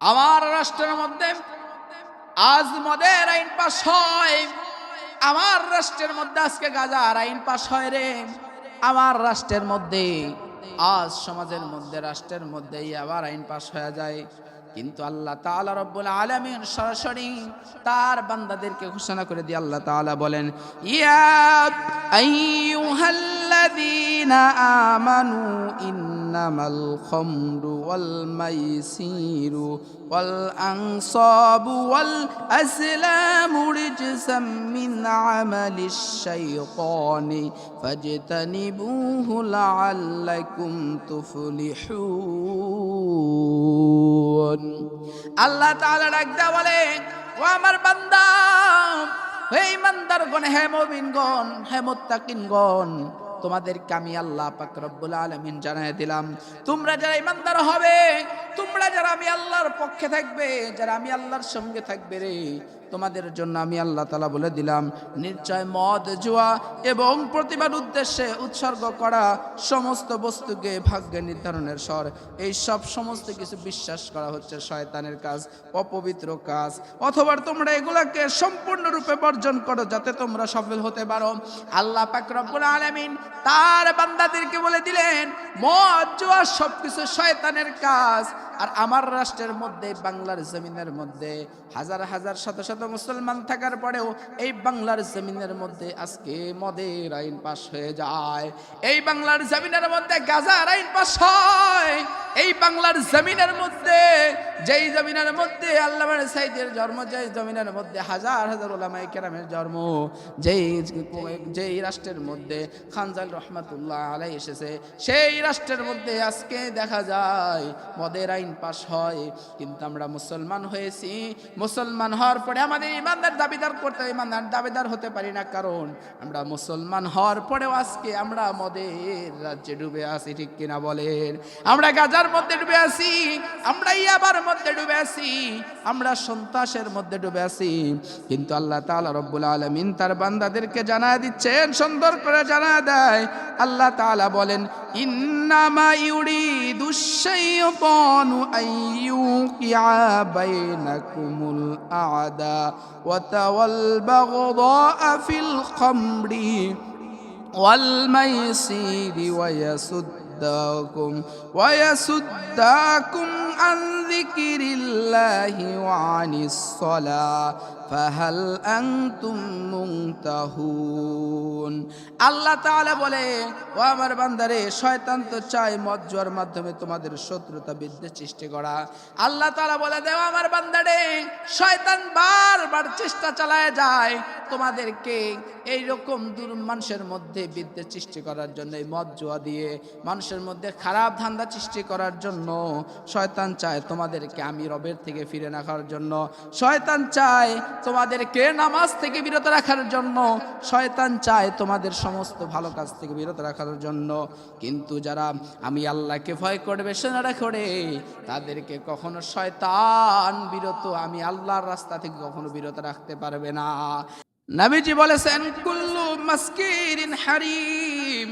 আমার রাষ্ট্রের মধ্যে আজ মদের আইন পাস হয়, আমার রাষ্ট্রের মধ্যে আজকে গাঁজার আইন পাস হয় রে। আমার রাষ্ট্রের মধ্যে আজ সমাজের মধ্যে রাষ্ট্রের মধ্যেই আবার আইন পাস হয়ে যায়। কিন্তু আল্লাহ তাআলা রব্বুল আলামিন সরাসরি তার বান্দাদেরকে ঘোষণা করে দিয়ে আল্লাহ তাআলা বলেন, ইয়া আইয়ুহাল্লাযীনা আমানু ইন্নামাল খামরু ওয়াল মাইসিরু ওয়াল আনসাবু ওয়াল আসলামু রিজসাম মিন আমালিশ শাইতানি ফাজতানিবুহু লাআল্লাকুম তুফলিহুন। আল্লাহ তাআলা ডাক দেয়া বলে, ও আমার বান্দা, হে ইমানদারগণ, হে মুমিনগণ, হে মুত্তাকিনগণ, তোমাদেরকে আমি আল্লাহ পাক রব্বুল আলামিন জানায় দিলাম, তোমরা যারা ইমানদার হবে, তোমরা যারা আমি আল্লাহর পক্ষে থাকবে, যারা আমি আল্লাহর সঙ্গে থাকবে রে, তোমাদের জন্য আমি আল্লাহ তাআলা বলে দিলাম, নিশ্চয় মদ, জুয়া এবং প্রতিবার উদ্দেশ্যে উৎসর্গ করা সমস্ত বস্তুকে ভাগ্যে নির্ধারণের স্বর, এই সব সমস্ত কিছু বিশ্বাস করা হচ্ছে শয়তানের কাজ, অপবিত্র কাজ। অথবা তোমরা এগুলাকে সম্পূর্ণরূপে বর্জন করো যাতে তোমরা সফল হতে পারো। আল্লাহ পাক রব্বুল আলামিন তার বান্দাদেরকে বলে দিলেন, মদ, জুয়া সবকিছু শয়তানের কাজ। আর আমার রাষ্ট্রের মধ্যে, বাংলার জমিনের মধ্যে হাজার হাজার শত শত মুসলমান থাকার পরেও এই বাংলার জমিনের মধ্যে আজকে মদের আইন পাস হয়ে যায়। এই বাংলার জমিনের মধ্যে গাঁজার আইন পাস হয়। এই বাংলার জমিনের মধ্যে, যেই জমিনের মধ্যে আল্লামা সাইদের জন্ম, যেই জমিনের মধ্যে হাজার হাজার উলামায়ে কেরামের জন্ম, যেই রাষ্ট্রের মধ্যে খানজাল রহমাতুল্লাহ আলাইহি এসেছে, সেই রাষ্ট্রের মধ্যে আজকে দেখা যায় মদের আইন পাস হয়। কিন্তু আমরা মুসলমান হয়েছি, মুসলমান হওয়ার পরে আমাদের ইমানদার দাবিদার করতে, ইমানদার দাবিদার হতে পারি না, কারণ আমরা মুসলমান হওয়ার পরেও আজকে আমরা মদের রাজ্যে ডুবে আছি। ঠিক কিনা বলেন? আমরা গাজার মধ্যে ডুবে আছি, আমরা ইয়াবার মধ্যে ডুবে আছি, আমরা সন্ত্রাসের মধ্যে ডুবে আছি। কিন্তু আল্লাহ তাআলা রব্বুল আলামিন তার বান্দাদেরকে জানায় দিচ্ছেন, সুন্দর করে জানায় দেয়। আল্লাহ তাআলা বলেন, ইন্নামা ইউরিদুশ শাইতানু আইয়ুকিআ বাইনাকুমুল আ'দা ওয়া তাওয়াল বাগদা ফিল খামরি ওয়াল মাইসিরি ويصدكم عن ذكر الله وعن الصلاة فهل أنتم منتهون। আল্লাহ তাআলা বলে, ও আমার বান্দারে, শয়তান তো চায় মদ জুয়ার মাধ্যমে তোমাদের শত্রুতা বিদ্বেষ সৃষ্টি করা। আল্লাহ তাআলা বলে, দেও আমার বান্দারে, শয়তান বারবার চেষ্টা চালায় যায় তোমাদেরকে এইরকম মানুষের মধ্যে বিদ্বেষ সৃষ্টি করার জন্য, এই মদ জুয়া দিয়ে মানুষের মধ্যে খারাপ ধান্দা সৃষ্টি করার জন্য। শয়তান চায় তোমাদেরকে আমি রবের থেকে ফিরে রাখার জন্য, শয়তান চায় তোমাদেরকে নামাজ থেকে বিরত রাখার জন্য, শয়তান চায় তোমাদের সমস্ত ভালো কাজ থেকে বিরত রাখার জন্য। কিন্তু যারা আমি আল্লাহকে ভয় করবে, সেনারা করে, তাদেরকে কখনো শয়তান বিরত, আমি আল্লাহর রাস্তা থেকে কখনো বিরত রাখতে পারবে না। নবীজি বলেছেন, কুল্লু মাসকিরিন হারিম,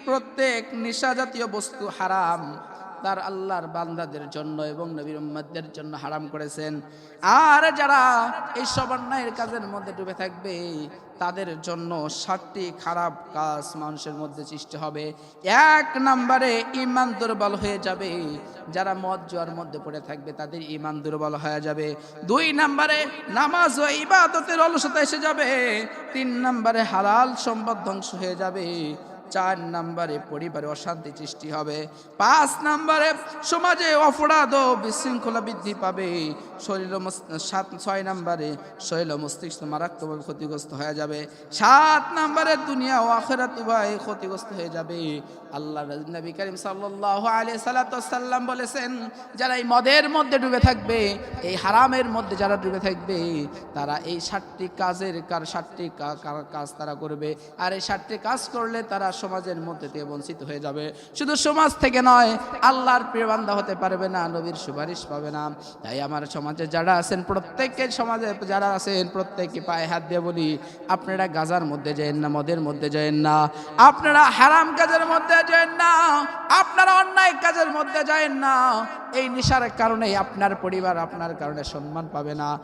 প্রত্যেক নেশা জাতীয় বস্তু হারাম। তার আল্লাহর বান্দাদের জন্য এবং নবীর উম্মতদের জন্য হারাম করেছেন। আর যারা এই সব অন্যায়ের কাজের মধ্যে ডুবে থাকবে, তাদের জন্য 7টি খারাপ কাজ মানুষের মধ্যে সৃষ্টি হবে। 1 নম্বরে ঈমান দুর্বল হয়ে যাবে। যারা মদ জুয়ার মধ্যে পড়ে থাকবে তাদের ঈমান দুর্বল হয়ে যাবে। 2 নম্বরে নামাজ ও ইবাদতের অলসতা এসে যাবে। 3 নম্বরে হালাল সম্পদ ধ্বংস হয়ে যাবে। 4 নম্বরে পরিবারে অশান্তি সৃষ্টি হবে। 5 নম্বরে সমাজে অপরাধ ও বিশৃঙ্খলা বৃদ্ধি পাবে। 6 নম্বরে শরীর ও মস্তিষ্ক মারাত্মকভাবে ক্ষতিগ্রস্ত হয়ে যাবে। 7 নম্বরে দুনিয়া ও আখিরাত উভয় ক্ষতিগ্রস্ত হয়ে যাবে। আল্লাহ নবী করিম সাল্লাল্লাহু আলাইহি সাল্লাম বলেছেন, যারা এই মদের মধ্যে ডুবে থাকবে, এই হারামের মধ্যে যারা ডুবে থাকবে, তারা এই 7টি কাজ তারা করবে। আর এই 7টি কাজ করলে তারা সমাজের মধ্যে থেকে বঞ্চিত হয়ে যাবে। শুধু সমাজ থেকে নয়, আল্লাহর প্রিয় বান্দা হতে পারবে না, নবীর সুপারিশ পাবে না। তাই আমার সমাজে যারা আছেন, প্রত্যেকের সমাজে যারা আছেন প্রত্যেককে পায়ে হাত দিয়ে বলি, আপনারা গাজার মধ্যে যায়েন না, মদের মধ্যে যায়েন না, আপনারা হারাম কাজের মধ্যে যায়েন না, আপনারা অন্যায় কাজের মধ্যে যায়েন না। এই নেশার কারণে আপনার পরিবার আপনার কারণে সম্মান পাবে না।